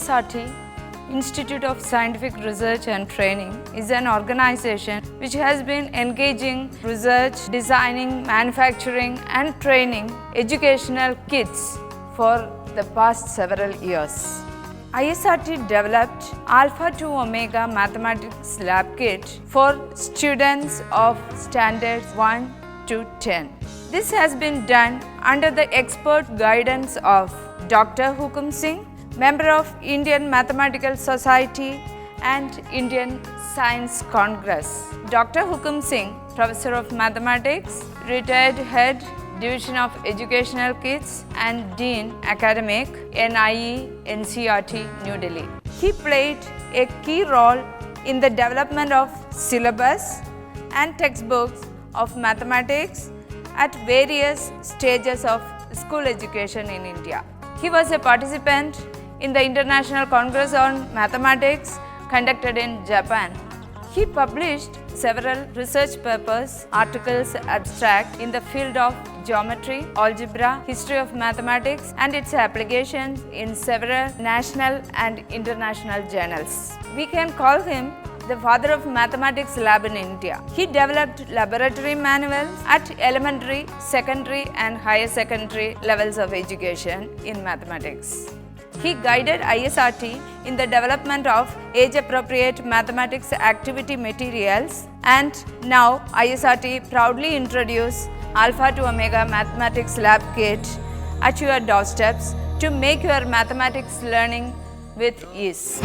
ISRT, Institute of Scientific Research and Training, is an organization which has been engaging research, designing, manufacturing and training educational kits for the past several years. ISRT developed Alpha2Omega Mathematics Lab Kit for students of standards 1 to 10. This has been done under the expert guidance of Dr. Hukum Singh, member of Indian Mathematical Society and Indian Science Congress. Dr. Hukum Singh, Professor of Mathematics, retired Head, Division of Educational Kits and Dean Academic, NIE, NCERT, New Delhi. He played a key role in the development of syllabus and textbooks of mathematics at various stages of school education in India. He was a participant in the International Congress on Mathematics conducted in Japan. He published several research papers, articles, abstracts in the field of geometry, algebra, history of mathematics and its applications in several national and international journals. We can call him the father of mathematics lab in India. He developed laboratory manuals at elementary, secondary and higher secondary levels of education in mathematics. He guided ISRT in the development of age-appropriate mathematics activity materials, and now ISRT proudly introduces Alpha2Omega Mathematics Lab Kit at your doorsteps to make your mathematics learning with ease.